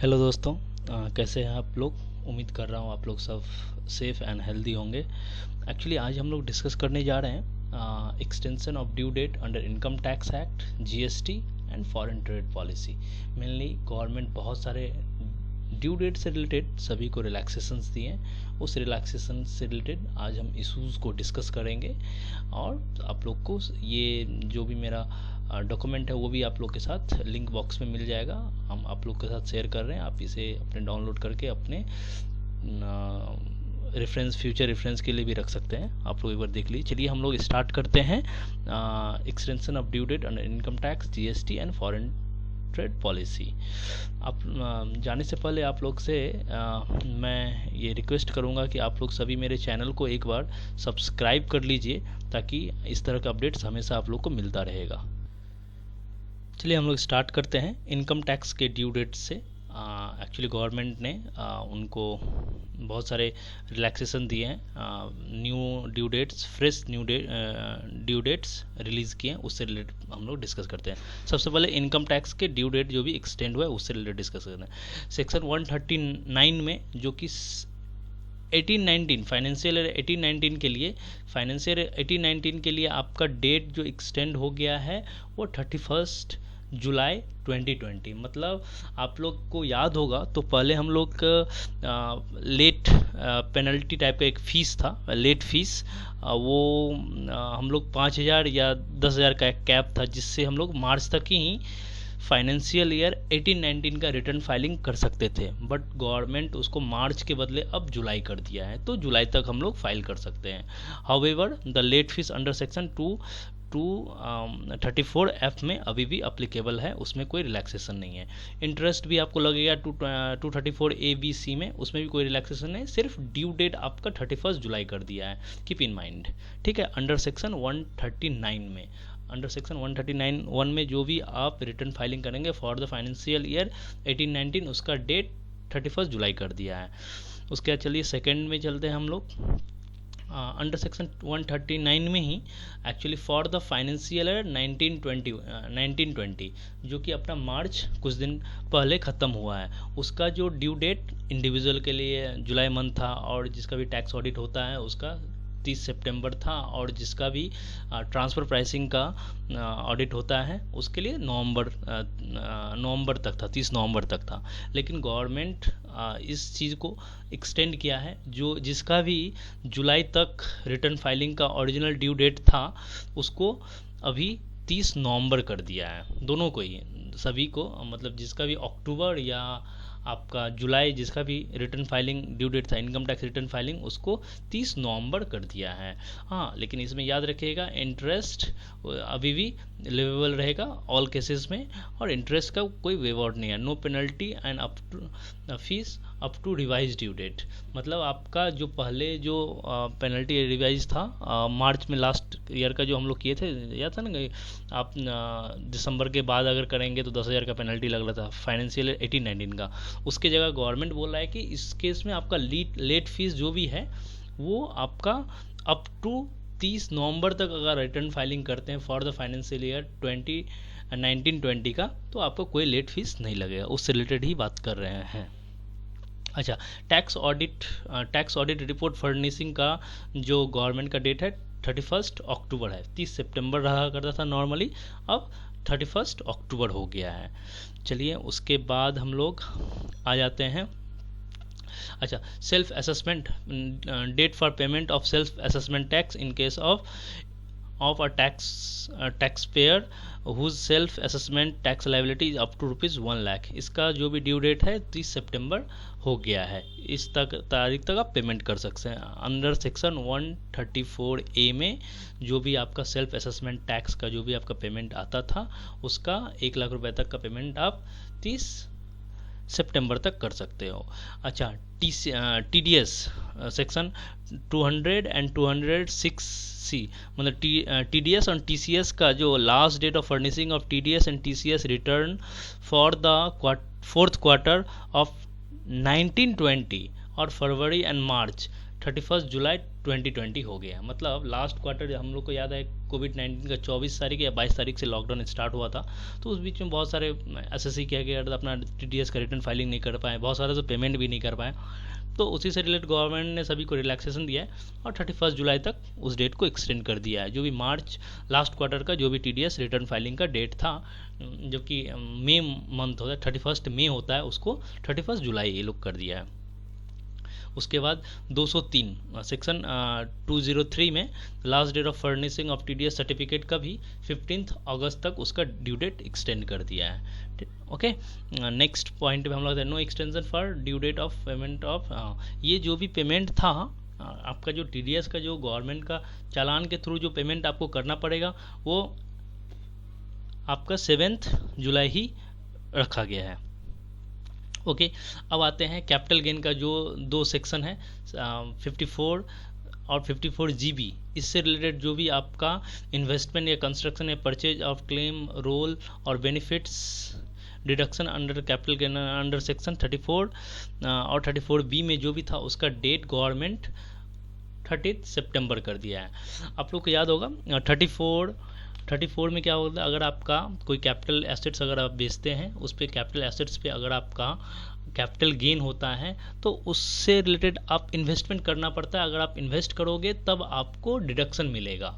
Hello दोस्तों, कैसे हैं आप लोग। उम्मीद कर रहा हूँ आप लोग सब सेफ़ एंड हेल्दी होंगे। एक्चुअली आज हम लोग डिस्कस करने जा रहे हैं extension of due date under income tax act, GST and foreign trade policy. Mainly government बहुत सारे ड्यू डेट से रिलेटेड सभी को रिलैक्सेशंस दिए हैं। उस रिलैक्सेशन से रिलेटेड आज हम इश्यूज़ को डिस्कस करेंगे और आप लोग को ये जो भी मेरा डॉक्यूमेंट है वो भी आप लोग के साथ लिंक बॉक्स में मिल जाएगा। हम आप लोग के साथ शेयर कर रहे हैं, आप इसे अपने डाउनलोड करके अपने रेफरेंस, फ्यूचर रेफरेंस के लिए भी रख सकते हैं। आप लोग एक बार देख लीजिए। चलिए हम लोग स्टार्ट करते हैं। Extension of due date under income tax, GST and foreign trade policy. आप जाने से पहले आप लोग से मैं ये रिक्वेस्ट करूँगा कि आप लोग सभी मेरे चैनल को एक बार सब्सक्राइब कर लीजिए ताकि इस तरह का अपडेट्स हमेशा आप लोग को मिलता रहेगा। चलिए हम लोग स्टार्ट करते हैं इनकम टैक्स के ड्यू डेट से। एक्चुअली गवर्नमेंट ने उनको बहुत सारे रिलैक्सेशन दिए हैं। New due dates, fresh due dates release किए हैं, उससे रिलेटेड हम लोग डिस्कस करते हैं। सबसे पहले इनकम टैक्स के ड्यू डेट जो भी एक्सटेंड हुआ है उससे रिलेटेड डिस्कस करते हैं। सेक्शन 139 में जो कि 18-19 फाइनेंशियल ईयर 18-19 के लिए, फाइनेंशियल ईयर 18-19 के लिए आपका डेट जो एक्सटेंड हो गया है वो 31 जुलाई 2020। मतलब आप लोग को याद होगा तो पहले हम लोग लेट पेनल्टी टाइप का एक फ़ीस था, लेट फीस। वो हम लोग 5,000 या 10,000 का एक कैप था जिससे हम लोग मार्च तक ही फाइनेंशियल ईयर 18-19 का रिटर्न फाइलिंग कर सकते थे। बट गवर्नमेंट उसको मार्च के बदले अब जुलाई कर दिया है, तो जुलाई तक हम लोग फाइल कर सकते हैं। However the late fees under section 234F में अभी भी अप्लीकेबल है, उसमें कोई रिलैक्सेशन नहीं है। इंटरेस्ट भी आपको लगेगा 234A-B-C में, उसमें भी कोई रिलैक्सेशन नहीं, सिर्फ ड्यू डेट आपका 31 जुलाई कर दिया है। कीप इन माइंड, ठीक है। अंडर सेक्शन 139 में, अंडर सेक्शन 139(1) में जो भी आप रिटर्न फाइलिंग करेंगे फॉर द फाइनेंशियल ईयर 18-19 उसका डेट 31 जुलाई कर दिया है। उसके बाद चलिए सेकेंड में चलते हैं हम लोग। अंडर सेक्शन 139 में ही actually for the financial year 1920 जो कि अपना मार्च कुछ दिन पहले ख़त्म हुआ है, उसका जो ड्यू डेट इंडिविजुअल के लिए जुलाई मंथ था और जिसका भी टैक्स ऑडिट होता है उसका 30 सितंबर था और जिसका भी ट्रांसफ़र प्राइसिंग का ऑडिट होता है उसके लिए नवंबर तक था, 30 नवंबर तक था। लेकिन गवर्नमेंट इस चीज़ को एक्सटेंड किया है, जो जिसका भी जुलाई तक रिटर्न फाइलिंग का ओरिजिनल ड्यू डेट था उसको अभी 30 नवंबर कर दिया है। दोनों को ही, सभी को, मतलब जिसका भी अक्टूबर या आपका जुलाई जिसका भी रिटर्न फाइलिंग ड्यू डेट था इनकम टैक्स रिटर्न फाइलिंग उसको 30 नवंबर कर दिया है। हाँ, लेकिन इसमें याद रखिएगा इंटरेस्ट अभी भी लिवेबल रहेगा ऑल केसेस में और इंटरेस्ट का कोई वेवआउट नहीं है। No penalty and up to fees up to revised due date. मतलब आपका जो पहले जो पेनल्टी रिवाइज था मार्च में लास्ट ईयर का जो हम लोग किए थे, याद था ना, आप दिसंबर के बाद अगर करेंगे तो 10,000 का पेनल्टी लग रहा था फाइनेंशियल 18-19 का। उसके जगह गवर्नमेंट बोल रहा है कि इस केस में आपका लेट फीस जो भी है वो आपका अप टू 30 नवंबर तक अगर रिटर्न फाइलिंग करते हैं फॉर द फाइनेंशियल ईयर 19-20 का तो आपको कोई लेट फीस नहीं लगेगा। उससे रिलेटेड ही बात कर रहे हैं। अच्छा, टैक्स ऑडिट रिपोर्ट फर्निशिंग का जो गवर्नमेंट का डेट है 31 अक्टूबर है। 30 सितंबर रहा करता था नॉर्मली, अब 31 अक्टूबर हो गया है। चलिए उसके बाद हम लोग आ जाते हैं। अच्छा, self assessment date for payment of self assessment tax in case of a tax payer whose self assessment tax liability is up to ₹1 lakh. इसका जो भी ड्यू डेट है 30 सितंबर हो गया है। इस तारीख तक आप पेमेंट कर सकते हैं। अंडर सेक्शन 134A में जो भी आपका सेल्फ असेसमेंट टैक्स का जो भी आपका पेमेंट आता था उसका 1 लाख रुपए तक का पेमेंट आप 30 सितंबर तक कर सकते हो। अच्छा, TDS सेक्शन 200 एंड 206C, मतलब TDS और TCS का जो last date of furnishing of TDS and TCS return for the fourth quarter of 1920 और फरवरी एंड मार्च 31 जुलाई 2020 हो गया। मतलब लास्ट क्वार्टर हम लोग को याद है कोविड-19 का 24 तारीख या 22 तारीख से लॉकडाउन स्टार्ट हुआ था, तो उस बीच में बहुत सारे एसएससी किया गया था, अपना टीडीएस का रिटर्न फाइलिंग नहीं कर पाए, बहुत सारे तो पेमेंट भी नहीं कर पाए, तो उसी से रिलेटेड गवर्नमेंट ने सभी को रिलैक्सेशन दिया है और 31 जुलाई तक उस डेट को एक्सटेंड कर दिया है। जो भी मार्च लास्ट क्वार्टर का जो भी टीडीएस रिटर्न फाइलिंग का डेट था, जो कि मई मंथ होता है, 31 मई होता है, उसको 31 जुलाई ये लोग कर दिया है। उसके बाद 203 सेक्शन 203 में last date of furnishing of TDS certificate का भी 15 अगस्त तक उसका ड्यू डेट एक्सटेंड कर दिया है। ओके, नेक्स्ट पॉइंट पे हम लोग no extension for due date of payment of, ये जो भी पेमेंट था आपका, जो टीडीएस का जो गवर्नमेंट का चालान के थ्रू जो पेमेंट आपको करना पड़ेगा, वो आपका 7 जुलाई ही रखा गया है। ओके, अब आते हैं कैपिटल गेन का जो दो सेक्शन है 54 और 54 GB, इससे रिलेटेड जो भी आपका इन्वेस्टमेंट या कंस्ट्रक्शन या परचेज ऑफ क्लेम रोल और benefits deduction under capital gain under section 34 और 34B में जो भी था उसका डेट गवर्नमेंट 30 सितंबर कर दिया है। आप लोग को याद होगा 34 में क्या होता है, अगर आपका कोई कैपिटल एसेट्स अगर आप बेचते हैं, उस पे कैपिटल एसेट्स पे अगर आपका कैपिटल गेन होता है तो उससे रिलेटेड आप इन्वेस्टमेंट करना पड़ता है। अगर आप इन्वेस्ट करोगे तब आपको डिडक्शन मिलेगा,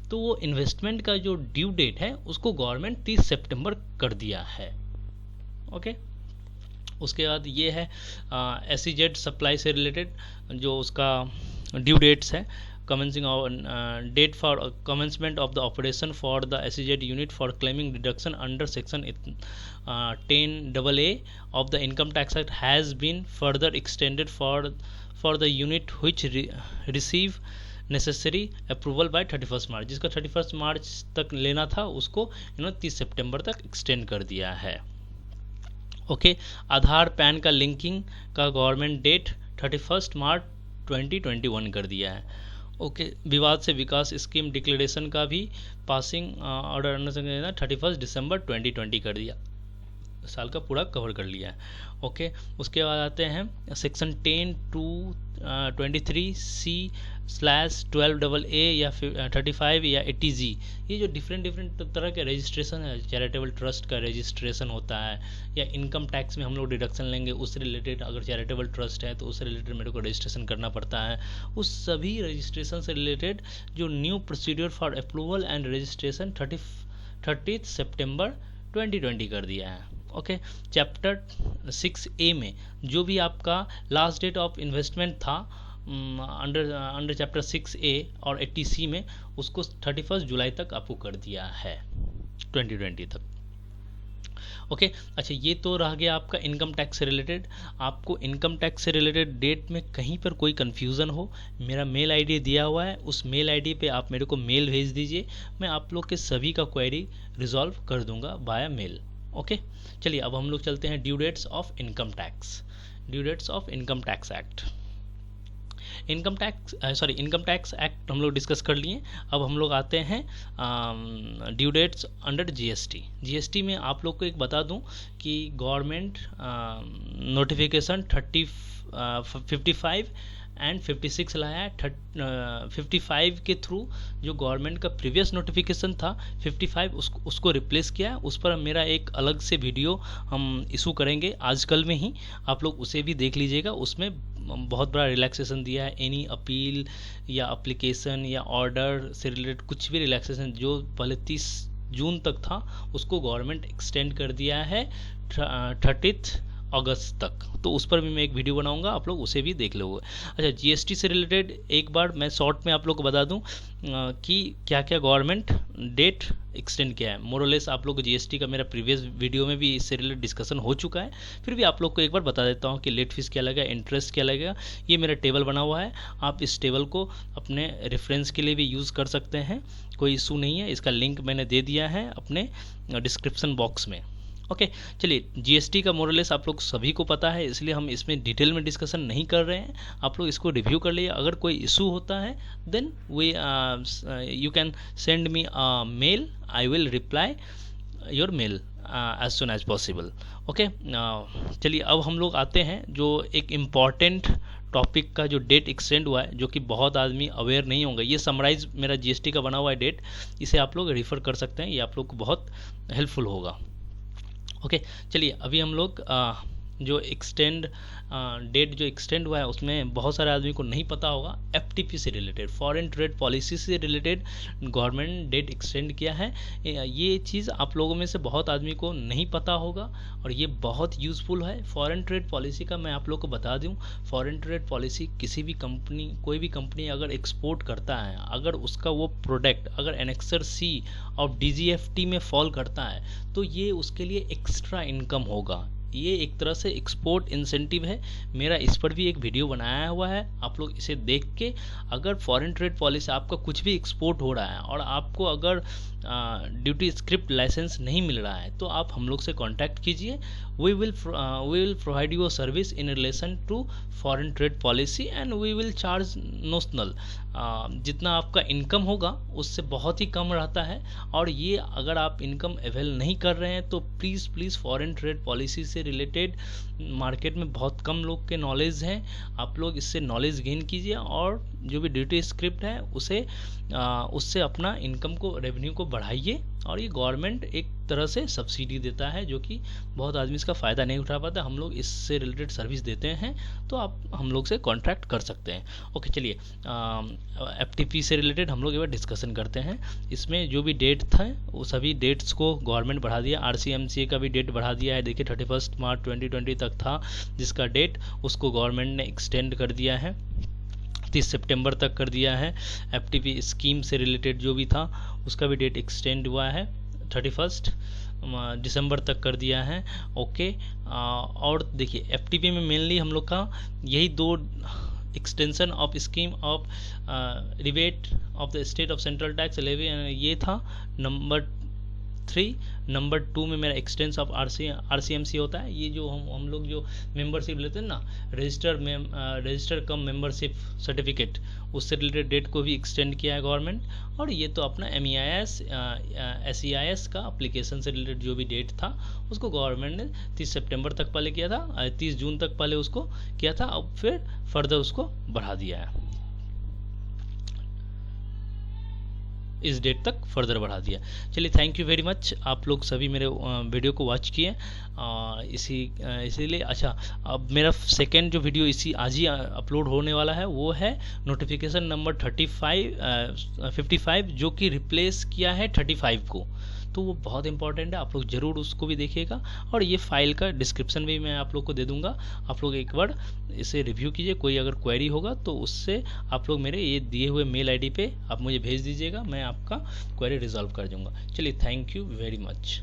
तो वो इन्वेस्टमेंट का जो ड्यू डेट है उसको गवर्नमेंट 30 सितंबर कर दिया है। ओके, उसके बाद ये है एसईजेड सप्लाई से रिलेटेड जो उसका ड्यू डेट्स है, commencing date for commencement of the operation for the SEZ unit for claiming deduction under section 10AA of the income tax act has been further extended for the unit which receive necessary approval by 31 मार्च, जिसका 31 मार्च तक लेना था उसको इन्होंने 30 सितंबर तक extend कर दिया है। ओके, आधार पैन का लिंकिंग का गवर्नमेंट डेट 31 मार्च 2021 कर दिया है। ओके, विवाद से विकास स्कीम डिक्लेरेशन का भी पासिंग ऑर्डर अंडर 31 दिसंबर 2020 कर दिया, साल का पूरा कवर कर लिया है। ओके, उसके बाद आते हैं सेक्शन 10 to 23C/12AA या 35 या 80G, ये जो डिफरेंट तरह के रजिस्ट्रेशन है, चैरिटेबल ट्रस्ट का रजिस्ट्रेशन होता है, या इनकम टैक्स में हम लोग डिडक्शन लेंगे उससे रिलेटेड, अगर चैरिटेबल ट्रस्ट है तो उससे रिलेटेड मेरे को रजिस्ट्रेशन करना पड़ता है। उस सभी रजिस्ट्रेशन से रिलेटेड जो new procedure for approval and registration 30 सितंबर 2020 कर दिया है। ओके, चैप्टर 6A में जो भी आपका लास्ट डेट ऑफ इन्वेस्टमेंट था अंडर चैप्टर 6A और 80C में, उसको 31 जुलाई तक आपको कर दिया है 2020 तक। ओके, अच्छा, ये तो रह गया आपका इनकम टैक्स से रिलेटेड। आपको इनकम टैक्स से रिलेटेड डेट में कहीं पर कोई कन्फ्यूज़न हो, मेरा मेल आईडी दिया हुआ है, उस मेल आईडी पे आप मेरे को मेल भेज दीजिए, मैं आप लोग के सभी का क्वेरी रिजॉल्व कर दूंगा बाय मेल। ओके, चलिए अब हम लोग चलते हैं due dates of income tax, due dates of income tax act. Income tax act हम लोग डिस्कस कर लिए। अब हम लोग आते हैं ड्यू डेट्स अंडर जीएसटी में आप लोग को एक बता दूं कि गवर्नमेंट नोटिफिकेशन 55 एंड 56 लाया है। 55 के थ्रू जो गवर्नमेंट का प्रीवियस नोटिफिकेशन था 55 उसको रिप्लेस किया है। उस पर मेरा एक अलग से वीडियो हम इशू करेंगे आजकल में ही, आप लोग उसे भी देख लीजिएगा। उसमें बहुत बड़ा रिलैक्सेशन दिया है, एनी अपील या अप्लीकेशन या ऑर्डर से रिलेटेड कुछ भी रिलैक्सेशन जो पहले 30 जून तक था उसको गवर्नमेंट एक्सटेंड कर दिया है 30 अगस्त तक। तो उस पर भी मैं एक वीडियो बनाऊंगा, आप लोग उसे भी देख लोगे। अच्छा, जीएसटी से रिलेटेड एक बार मैं शॉर्ट में आप लोग को बता दूं कि क्या क्या गवर्नमेंट डेट एक्सटेंड किया है। मोरलेस आप लोग को जीएसटी का मेरा प्रीवियस वीडियो में भी इससे रिलेटेड डिस्कशन हो चुका है, फिर भी आप लोग को एक बार बता देता हूं कि लेट फीस क्या लगेगा, इंटरेस्ट क्या लगेगा। ये मेरा टेबल बना हुआ है, आप इस टेबल को अपने रेफरेंस के लिए भी यूज़ कर सकते हैं, कोई इशू नहीं है। इसका लिंक मैंने दे दिया है अपने डिस्क्रिप्शन बॉक्स में। ओके, चलिए, जीएसटी का मोरलेस आप लोग सभी को पता है, इसलिए हम इसमें डिटेल में डिस्कशन नहीं कर रहे हैं। आप लोग इसको रिव्यू कर लिए, अगर कोई इशू होता है then we you can send me a mail, I will reply your mail as soon as possible. Okay, चलिए अब हम लोग आते हैं जो एक इम्पॉर्टेंट टॉपिक का जो डेट एक्सटेंड हुआ है, जो कि बहुत आदमी अवेयर नहीं होंगे। ये समराइज मेरा जीएसटी का बना हुआ है डेट, इसे आप लोग रेफर कर सकते हैं, ये आप लोग को बहुत हेल्पफुल होगा। ओके, चलिए अभी हम लोग जो एक्सटेंड डेट जो एक्सटेंड हुआ है उसमें बहुत सारे आदमी को नहीं पता होगा। एफटीपी से रिलेटेड, फॉरेन ट्रेड पॉलिसी से रिलेटेड गवर्नमेंट डेट एक्सटेंड किया है। ये चीज़ आप लोगों में से बहुत आदमी को नहीं पता होगा और ये बहुत यूज़फुल है। फॉरेन ट्रेड पॉलिसी का मैं आप लोग को बता दूं, फॉरेन ट्रेड पॉलिसी किसी भी कंपनी, कोई भी कंपनी अगर एक्सपोर्ट करता है, अगर उसका वो प्रोडक्ट अगर एनेक्सर सी और डीजीएफटी में फॉल करता है तो ये उसके लिए एक्स्ट्रा इनकम होगा। ये एक तरह से एक्सपोर्ट इंसेंटिव है। मेरा इस पर भी एक वीडियो बनाया हुआ है, आप लोग इसे देख के, अगर फॉरेन ट्रेड पॉलिसी आपका कुछ भी एक्सपोर्ट हो रहा है और आपको अगर ड्यूटी स्क्रिप्ट लाइसेंस नहीं मिल रहा है तो आप हम लोग से कांटेक्ट कीजिए। We will provide you a service in relation to foreign trade policy and we will charge notional. जितना आपका इनकम होगा उससे बहुत ही कम रहता है, और ये अगर आप इनकम अवेल नहीं कर रहे हैं तो प्लीज़ फॉरेन ट्रेड पॉलिसी से रिलेटेड मार्केट में बहुत कम लोग के नॉलेज हैं। आप लोग इससे नॉलेज गेन कीजिए और जो भी ड्यूटी स्क्रिप्ट है उससे अपना इनकम को, रेवेन्यू को बढ़ाइए। और ये गवर्नमेंट एक तरह से सब्सिडी देता है जो कि बहुत आदमी इसका फ़ायदा नहीं उठा पाता। हम लोग इससे रिलेटेड सर्विस देते हैं तो आप हम लोग से कॉन्ट्रैक्ट कर सकते हैं। ओके, चलिए एफटीपी से रिलेटेड हम लोग एक बार डिस्कशन करते हैं। इसमें जो भी डेट था वो सभी डेट्स को गवर्नमेंट बढ़ा दिया। आरसीएमसीए का भी डेट बढ़ा दिया है। देखिए 31 मार्च 2020 तक था जिसका डेट, उसको गवर्नमेंट ने एक्सटेंड कर दिया है, 30 सितंबर तक कर दिया है। एफटीपी स्कीम से रिलेटेड जो भी था उसका भी डेट एक्सटेंड हुआ है, 31 दिसंबर तक कर दिया है। ओके, और देखिए एफटीपी में मेनली हम लोग का यही दो extension of scheme of rebate of the state of central tax levy, ये था नंबर 3। नंबर 2 में मेरा एक्सटेंस ऑफ आरसीएमसी होता है। ये जो हम लोग जो मेंबरशिप लेते हैं ना, रजिस्टर कम मेंबरशिप सर्टिफिकेट, उससे रिलेटेड डेट को भी एक्सटेंड किया है गवर्नमेंट। और ये तो अपना MEIS SEIS का एप्लीकेशन से रिलेटेड जो भी डेट था उसको गवर्नमेंट ने 30 सितंबर तक पहले किया था, 30 जून तक पहले उसको किया था, अब फिर फर्दर उसको बढ़ा दिया है, इस डेट तक फर्दर बढ़ा दिया। चलिए थैंक यू वेरी मच, आप लोग सभी मेरे वीडियो को वॉच किए इसीलिए। अच्छा, अब मेरा सेकेंड जो वीडियो आज ही अपलोड होने वाला है वो है नोटिफिकेशन नंबर 55 जो कि रिप्लेस किया है 35 को, तो वो बहुत इंपॉर्टेंट है, आप लोग ज़रूर उसको भी देखिएगा। और ये फाइल का डिस्क्रिप्शन भी मैं आप लोग को दे दूंगा, आप लोग एक बार इसे रिव्यू कीजिए। कोई अगर क्वेरी होगा तो उससे आप लोग मेरे ये दिए हुए मेल आईडी पे आप मुझे भेज दीजिएगा, मैं आपका क्वेरी रिजॉल्व कर दूंगा। चलिए थैंक यू वेरी मच।